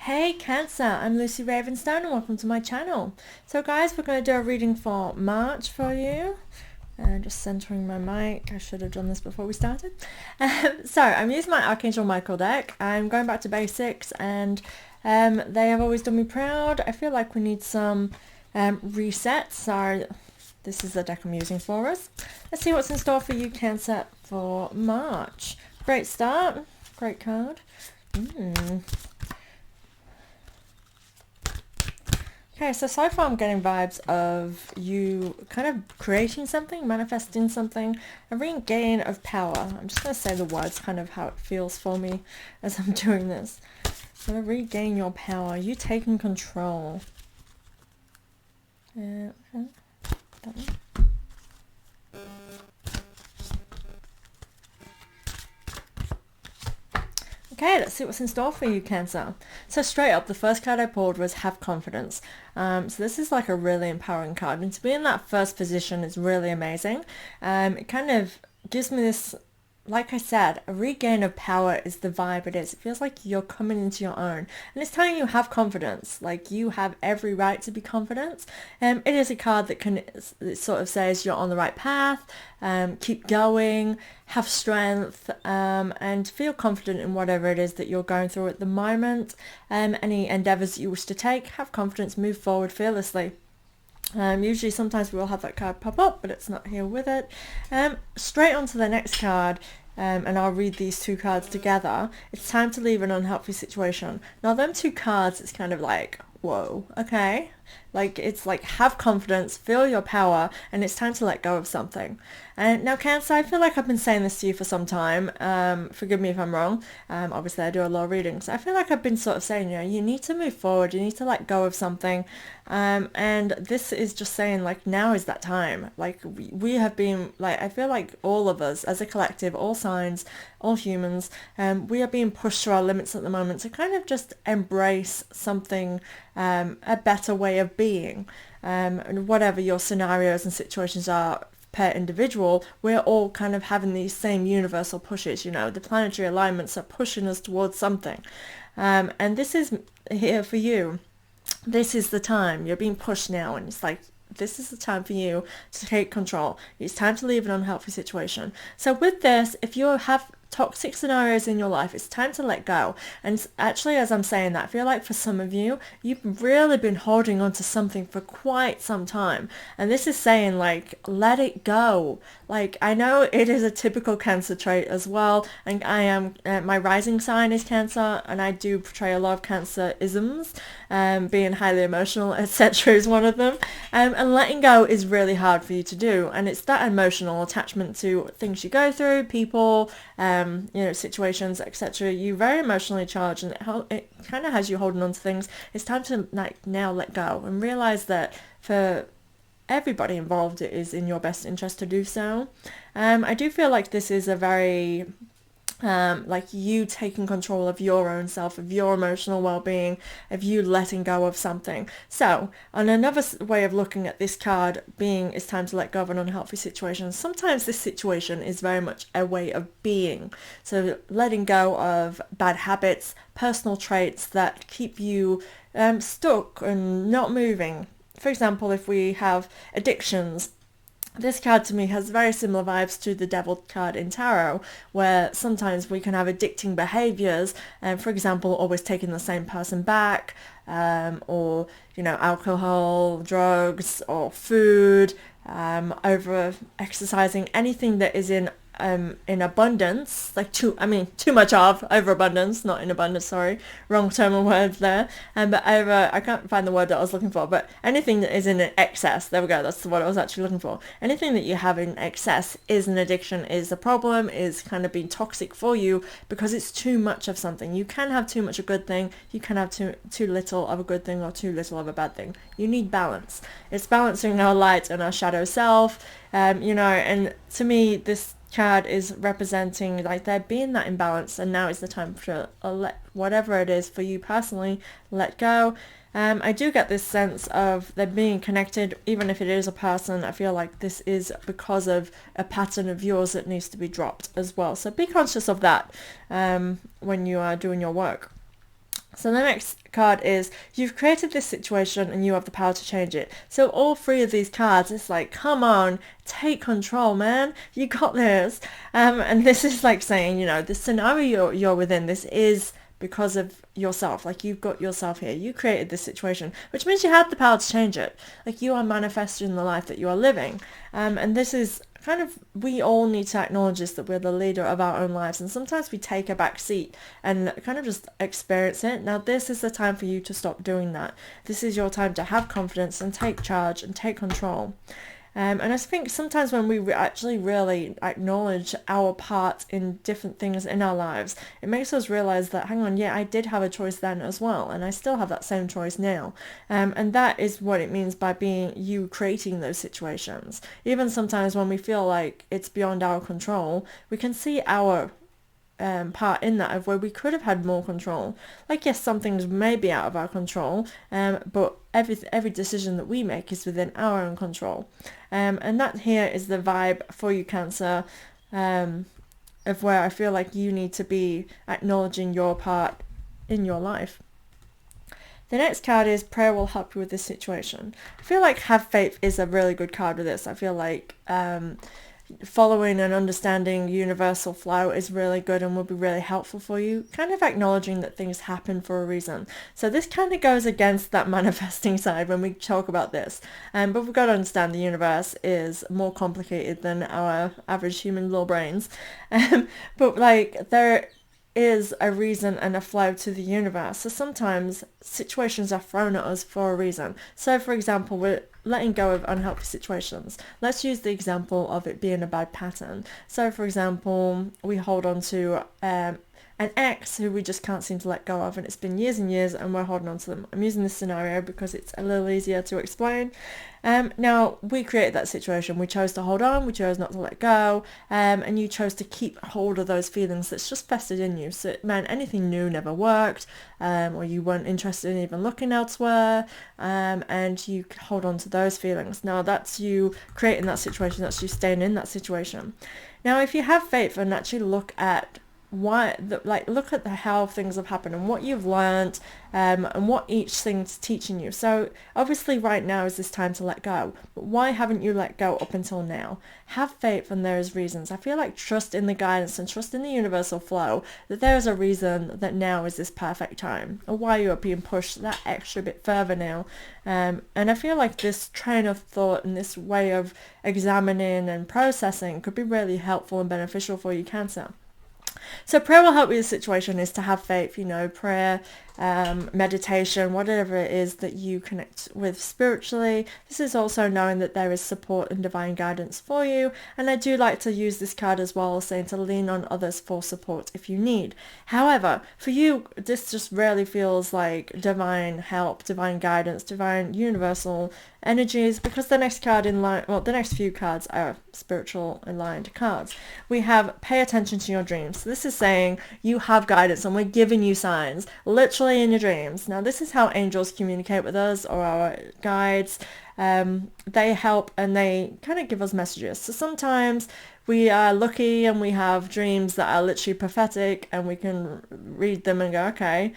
Hey Cancer, I'm Lucy Ravenstone and welcome to my channel. So guys, we're going to do a reading for March for you. And just centering my mic, I should have done this before we started. So I'm using my Archangel Michael deck. I'm going back to basics and they have always done me proud. I feel like we need some resets, so this is the deck I'm using for us. Let's see what's in store for you Cancer for March. Great start, great card. Okay, so far I'm getting vibes of you kind of creating something, manifesting something, a regain of power. I'm just going to say the words kind of how it feels for me as I'm doing this. So regain your power, you taking control. Okay. That one. Okay, let's see what's in store for you, Cancer. So straight up, the first card I pulled was Have Confidence. So this is like a really empowering card, and to be in that first position is really amazing. It kind of gives me this, like I said, a regain of power is the vibe it is. It feels like you're coming into your own. And it's telling you have confidence. Like you have every right to be confident. It is a card that can, it sort of says you're on the right path, keep going, have strength, and feel confident in whatever it is that you're going through at the moment. Any endeavours that you wish to take, have confidence, move forward fearlessly. Usually sometimes we will have that card pop up, but it's not here with it. Straight on to the next card, and I'll read these two cards together. It's time to leave an unhealthy situation. Now them two cards, it's kind of like, whoa, okay. Like it's like have confidence, feel your power, and it's time to let go of something. And now Cancer, I feel like I've been saying this to you for some time. Forgive me if I'm wrong. Obviously I do a lot of readings. I feel like I've been sort of saying, you need to move forward, you need to let go of something. And this is just saying like now is that time. Like we have been, like I feel like all of us as a collective, all signs, all humans, we are being pushed to our limits at the moment to kind of just embrace something, a better way of being. And whatever your scenarios and situations are per individual, we're all kind of having these same universal pushes, the planetary alignments are pushing us towards something. And this is here for you. This is the time. You're being pushed now, and it's like this is the time for you to take control. It's time to leave an unhealthy situation. So with this, if you have toxic scenarios in your life, it's time to let go. And actually, as I'm saying that, I feel like for some of you, you've really been holding on to something for quite some time. And this is saying like, let it go. Like, I know it is a typical Cancer trait as well. And I am, my rising sign is Cancer, and I do portray a lot of Cancer isms, being highly emotional, etc. is one of them. And letting go is really hard for you to do. And it's that emotional attachment to things you go through, people, situations, etc. You're very emotionally charged, and it kind of has you holding on to things. It's time to like now let go and realize that for everybody involved, it is in your best interest to do so. I do feel like this is a very like you taking control of your own self, of your emotional well-being, of you letting go of something. So, on another way of looking at this card being it's time to let go of an unhealthy situation, sometimes this situation is very much a way of being. So, letting go of bad habits, personal traits that keep you stuck and not moving. For example, if we have addictions, this card to me has very similar vibes to the Devil card in Tarot, where sometimes we can have addicting behaviours, for example, always taking the same person back, or, alcohol, drugs, or food, over exercising, anything that is in abundance, like too much of, overabundance, not in abundance, sorry, wrong term of words there, but over, I can't find the word that I was looking for, but anything that is in excess, there we go, that's what I was actually looking for. Anything that you have in excess is an addiction, is a problem, is kind of being toxic for you because it's too much of something. You can have too much of a good thing, you can have too little of a good thing or too little of a bad thing. You need balance. It's balancing our light and our shadow self, and to me this card is representing like there being that imbalance, and now is the time to let whatever it is for you personally let go. I do get this sense of them being connected, even if it is a person. I feel like this is because of a pattern of yours that needs to be dropped as well. So be conscious of that when you are doing your work. So the next card is, you've created this situation and you have the power to change it. So all three of these cards, it's like, come on, take control, man. You got this. And this is like saying, you know, the scenario you're within, this is because of yourself. Like, you've got yourself here. You created this situation, which means you have the power to change it. Like, you are manifesting the life that you are living. And this is kind of, we all need to acknowledge this, that we're the leader of our own lives, and sometimes we take a back seat and kind of just experience it. Now this is the time for you to stop doing that. This is your time to have confidence and take charge and take control. And I think sometimes when we actually really acknowledge our part in different things in our lives, it makes us realize that, hang on, yeah, I did have a choice then as well, and I still have that same choice now. And that is what it means by being you creating those situations. Even sometimes when we feel like it's beyond our control, we can see our part in that, of where we could have had more control. Like, yes, some things may be out of our control, but every decision that we make is within our own control. And that here is the vibe for you, Cancer, of where I feel like you need to be acknowledging your part in your life. The next card is, prayer will help you with this situation. I feel like have faith is a really good card with this. I feel like following and understanding universal flow is really good and will be really helpful for you, kind of acknowledging that things happen for a reason. So this kind of goes against that manifesting side when we talk about this, but we've got to understand the universe is more complicated than our average human little brains, but like, there is a reason and a flow to the universe. So sometimes situations are thrown at us for a reason. So for example, we're letting go of unhealthy situations. Let's use the example of it being a bad pattern. So for example, we hold on to an ex who we just can't seem to let go of, and it's been years and years and we're holding on to them. I'm using this scenario because it's a little easier to explain. Now, we created that situation. We chose to hold on, we chose not to let go, and you chose to keep hold of those feelings that's just festered in you. So it meant anything new never worked, or you weren't interested in even looking elsewhere, and you could hold on to those feelings. Now, that's you creating that situation, that's you staying in that situation. Now, if you have faith and actually look at look at how things have happened and what you've learned, and what each thing's teaching you. So obviously right now is this time to let go, but why haven't you let go up until now? Have faith, and there's reasons. I feel like trust in the guidance and trust in the universal flow, that there's a reason that now is this perfect time, or why you are being pushed that extra bit further now. And I feel like this train of thought and this way of examining and processing could be really helpful and beneficial for you, Cancer. So prayer will help you with the situation is to have faith, prayer, meditation, whatever it is that you connect with spiritually. This is also knowing that there is support and divine guidance for you. And I do like to use this card as well, saying to lean on others for support if you need. However, for you, this just really feels like divine help, divine guidance, divine universal energies, because the next card in line, well, the next few cards are spiritual aligned cards. We have pay attention to your dreams. So this is saying you have guidance and we're giving you signs, literally in your dreams. Now this is how angels communicate with us, or our guides. They help and they kind of give us messages. So sometimes we are lucky and we have dreams that are literally prophetic and we can read them and go, okay,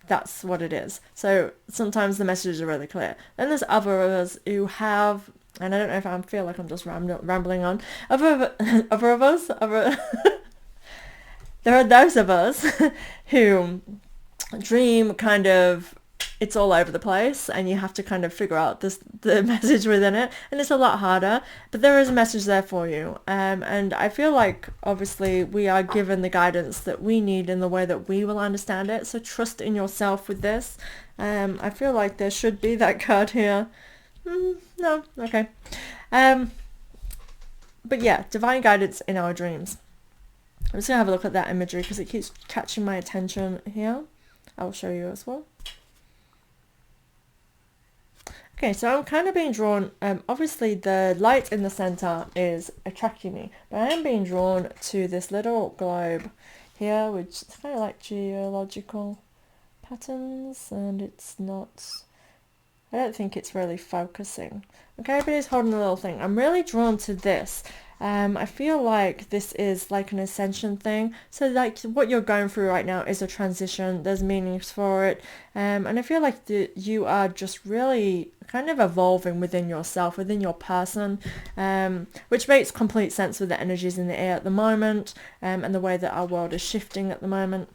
that's what it is. So sometimes the messages are really clear. Then there's other of us who have, and I don't know if I feel like I'm just rambling on, other of us, there are those of us who dream kind of, it's all over the place and you have to kind of figure out the message within it, and it's a lot harder, but there is a message there for you, and I feel like obviously we are given the guidance that we need in the way that we will understand it, so trust in yourself with this. I feel like there should be that card here. No, okay. But yeah, divine guidance in our dreams. I'm just going to have a look at that imagery because it keeps catching my attention here. I'll show you as well. Okay, so I'm kind of being drawn, obviously the light in the center is attracting me, but I am being drawn to this little globe here, which is kind of like geological patterns, and it's not I don't think it's really focusing. Okay, but it's holding a little thing. I'm really drawn to this. I feel like this is like an ascension thing. So like what you're going through right now is a transition. There's meanings for it. And I feel like you are just really kind of evolving within yourself, within your person, which makes complete sense with the energies in the air at the moment, and the way that our world is shifting at the moment.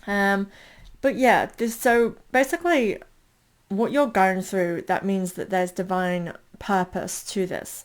But yeah, so basically what you're going through, that means that there's divine purpose to this.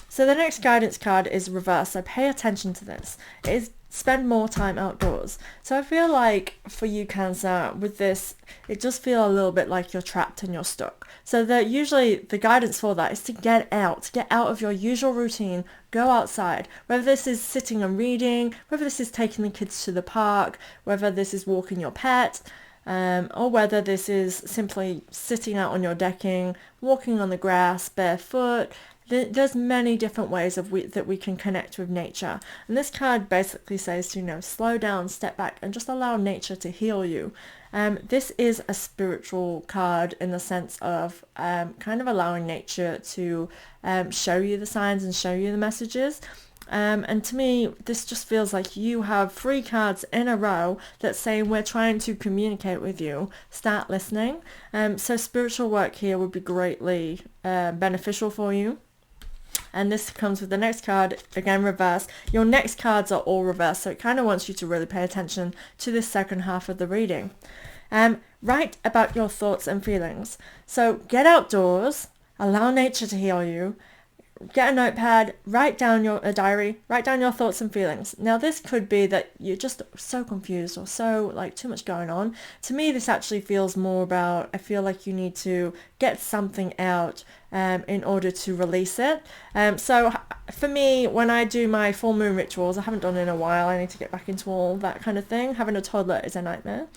So the next guidance card is reverse. So pay attention to this. It is spend more time outdoors. So I feel like for you, Cancer, with this, it does feel a little bit like you're trapped and you're stuck. So usually the guidance for that is to get out of your usual routine, go outside. Whether this is sitting and reading, whether this is taking the kids to the park, whether this is walking your pet, or whether this is simply sitting out on your decking, walking on the grass barefoot. There's many different ways that we can connect with nature. And this card basically says to, slow down, step back, and just allow nature to heal you. This is a spiritual card in the sense of kind of allowing nature to show you the signs and show you the messages. And to me, this just feels like you have 3 cards in a row that say we're trying to communicate with you. Start listening. So spiritual work here would be greatly beneficial for you. And this comes with the next card, again reverse. Your next cards are all reversed, so it kind of wants you to really pay attention to this second half of the reading. Write about your thoughts and feelings. So get outdoors, allow nature to heal you, get a notepad, write down a diary, write down your thoughts and feelings. Now this could be that you're just so confused or so like too much going on. To me, this actually feels more about, I feel like you need to get something out in order to release it. So for me, when I do my full moon rituals, I haven't done it in a while. I need to get back into all that kind of thing. Having a toddler is a nightmare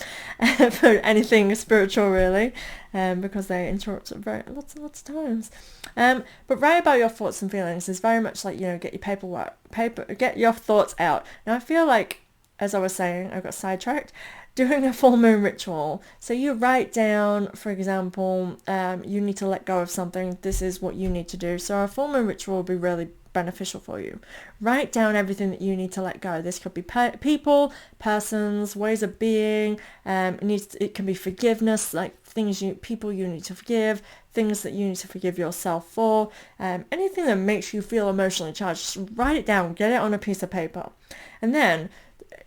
for anything spiritual, really, because they interrupt at lots of times. But write about your thoughts and feelings is very much like, get your get your thoughts out. Now I feel like, as I was saying, I got sidetracked. Doing a full moon ritual. So you write down, for example, you need to let go of something. This is what you need to do. So a full moon ritual will be really beneficial for you. Write down everything that you need to let go. This could be people, persons, ways of being. It can be forgiveness, like people you need to forgive, things that you need to forgive yourself for. Anything that makes you feel emotionally charged, just write it down. Get it on a piece of paper, and then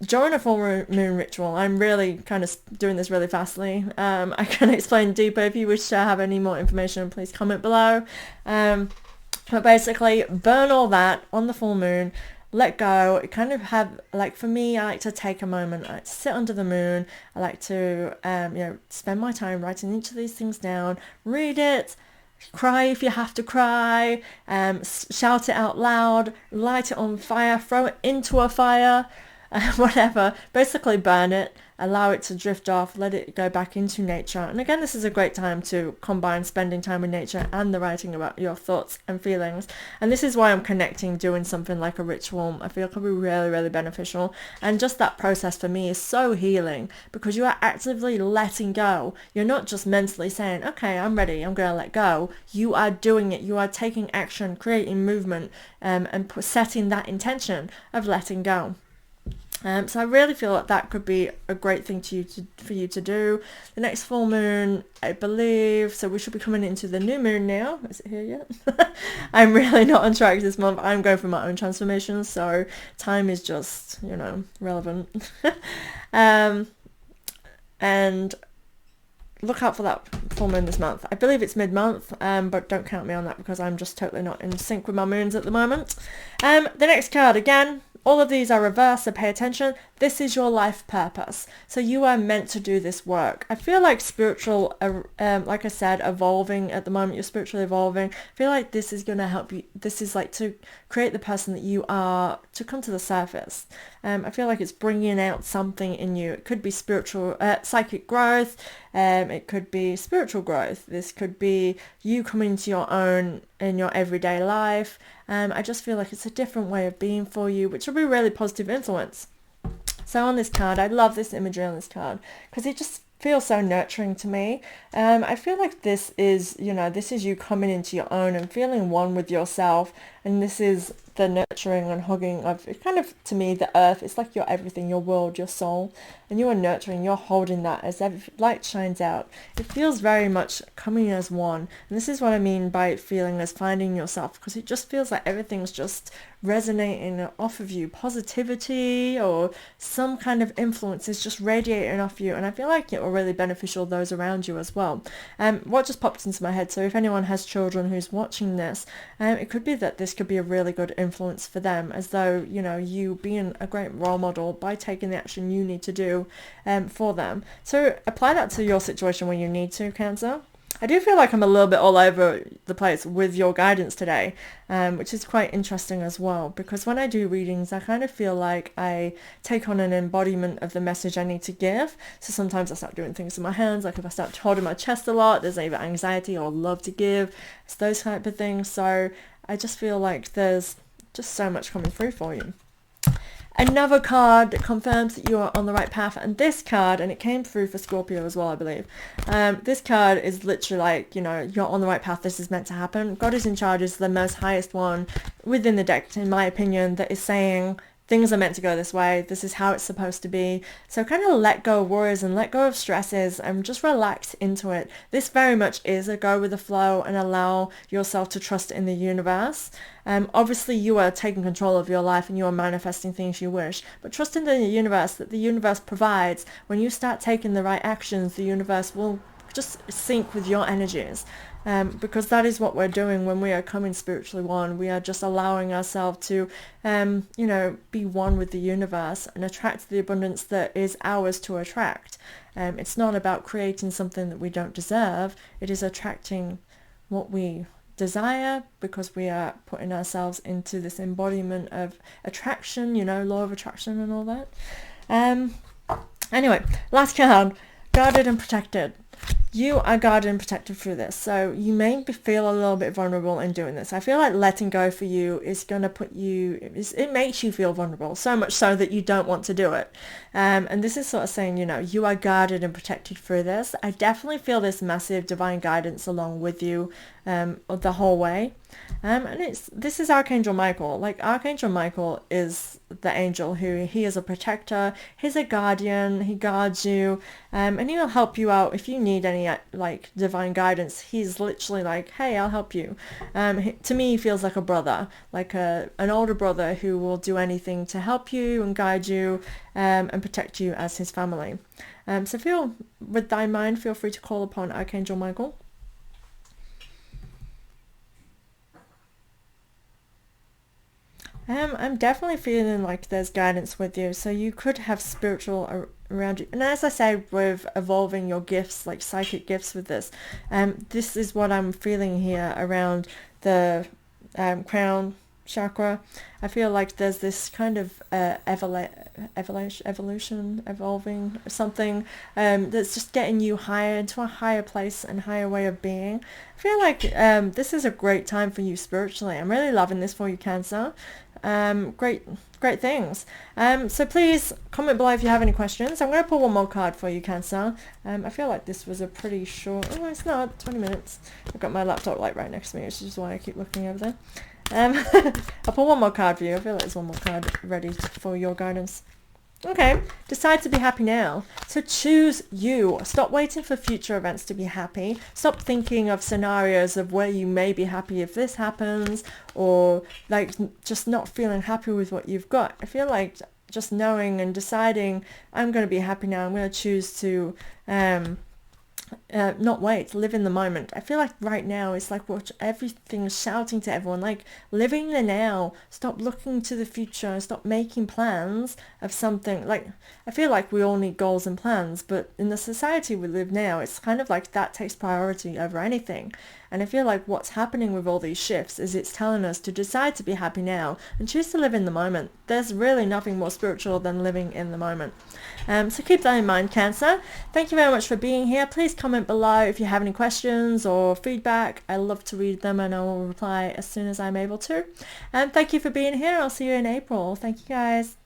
during a full moon ritual, I'm really kind of doing this really fastly. I can explain deeper. If you wish to have any more information, please comment below. But basically, burn all that on the full moon, let go. Kind of have, like for me, I like to take a moment. I like to sit under the moon. I like to, spend my time writing each of these things down, read it, cry if you have to cry, shout it out loud, light it on fire, throw it into a fire. Whatever, basically burn it, allow it to drift off, let it go back into nature. And again, this is a great time to combine spending time with nature and the writing about your thoughts and feelings. And this is why I'm connecting doing something like a ritual. I feel it could be really, really beneficial. And just that process for me is so healing, because you are actively letting go. You're not just mentally saying, okay, I'm ready, I'm going to let go. You are doing it. You are taking action, creating movement, and setting that intention of letting go. So I really feel like that could be a great thing for you to do. The next full moon, I believe, so we should be coming into the new moon now. Is it here yet? I'm really not on track this month. I'm going through my own transformations, so time is just, relevant. And look out for that full moon this month. I believe it's mid-month, but don't count me on that because I'm just totally not in sync with my moons at the moment. The next card, again, all of these are reversed, so pay attention. This is your life purpose. So you are meant to do this work. I feel like spiritual, like I said, evolving at the moment. You're spiritually evolving. I feel like this is going to help you. This is like to create the person that you are, to come to the surface. I feel like it's bringing out something in you. It could be spiritual, psychic growth. It could be spiritual growth. This could be you coming to your own in your everyday life. I just feel like it's a different way of being for you, which will be really positive influence. So on this card, I love this imagery on this card because it just feels so nurturing to me. I feel like this is, this is you coming into your own and feeling one with yourself. And this is the nurturing and hugging of, it kind of, to me, the earth. It's like your everything, your world, your soul. And you are nurturing, you're holding that as light shines out. It feels very much coming as one. And this is what I mean by feeling as finding yourself, because it just feels like everything's just resonating off of you. Positivity or some kind of influence is just radiating off you, and I feel like it will really beneficial those around you as well. What just popped into my head, so if anyone has children who's watching this, it could be that this could be a really good influence for them, as though, you being a great role model by taking the action you need to do for them. So apply that to your situation when you need to, Cancer. I do feel like I'm a little bit all over the place with your guidance today, which is quite interesting as well, because when I do readings, I kind of feel like I take on an embodiment of the message I need to give. So sometimes I start doing things with my hands, like if I start holding my chest a lot, there's either anxiety or love to give. It's those type of things. So I just feel like there's just so much coming through for you. Another card that confirms that you are on the right path, and this card, and it came through for Scorpio as well, I believe. This card is literally like, you're on the right path, this is meant to happen. God is in charge is the most highest one within the deck, in my opinion, that is saying things are meant to go this way, this is how it's supposed to be. So kind of let go of worries and let go of stresses and just relax into it. This very much is a go with the flow and allow yourself to trust in the universe. Obviously you are taking control of your life and you are manifesting things you wish, but trust in the universe, that the universe provides. When you start taking the right actions, the universe will just sync with your energies. Because that is what we're doing when we are coming spiritually one. We are just allowing ourselves to, be one with the universe and attract the abundance that is ours to attract. It's not about creating something that we don't deserve. It is attracting what we desire, because we are putting ourselves into this embodiment of attraction, law of attraction and all that. Anyway, last card, guarded and protected. You are guarded and protected through this, so you may feel a little bit vulnerable in doing this. I feel like letting go for you is going to put you, it makes you feel vulnerable, so much so that you don't want to do it. And this is sort of saying, you are guarded and protected through this. I definitely feel this massive divine guidance along with you the whole way. And this is Archangel Michael. Like, Archangel Michael is the angel he is a protector, he's a guardian, he guards you, and he'll help you out if you need any like divine guidance. He's literally like, hey, I'll help you. To me, he feels like a brother, like an older brother who will do anything to help you and guide you and protect you as his family. So with thy mind, feel free to call upon Archangel Michael. I'm definitely feeling like there's guidance with you, so you could have spiritual around you. And as I say, with evolving your gifts, like psychic gifts with this, this is what I'm feeling here around the crown chakra. I feel like there's this kind of evolution, evolving, something that's just getting you higher into a higher place and higher way of being. I feel like this is a great time for you spiritually. I'm really loving this for you, Cancer. Great things. So please comment below if you have any questions. I'm going to pull one more card for you, Cancer. I feel like this was a pretty short, oh, it's not 20 minutes. I've got my laptop light right next to me, which is why I keep looking over there. I'll pull one more card for you. I feel like there's one more card ready for your guidance. Okay, decide to be happy now. So choose you. Stop waiting for future events to be happy. Stop thinking of scenarios of where you may be happy if this happens, or like just not feeling happy with what you've got. I feel like just knowing and deciding, I'm going to be happy now. I'm going to choose to not wait, live in the moment. I feel like right now it's like what everything's shouting to everyone, like living the now. Stop looking to the future, stop making plans of something. Like, I feel like we all need goals and plans, but in the society we live now, it's kind of like that takes priority over anything. And I feel like what's happening with all these shifts is it's telling us to decide to be happy now and choose to live in the moment. There's really nothing more spiritual than living in the moment. So keep that in mind, Cancer. Thank you very much for being here. Please comment below if you have any questions or feedback. I love to read them and I will reply as soon as I'm able to. And thank you for being here. I'll see you in April. Thank you, guys.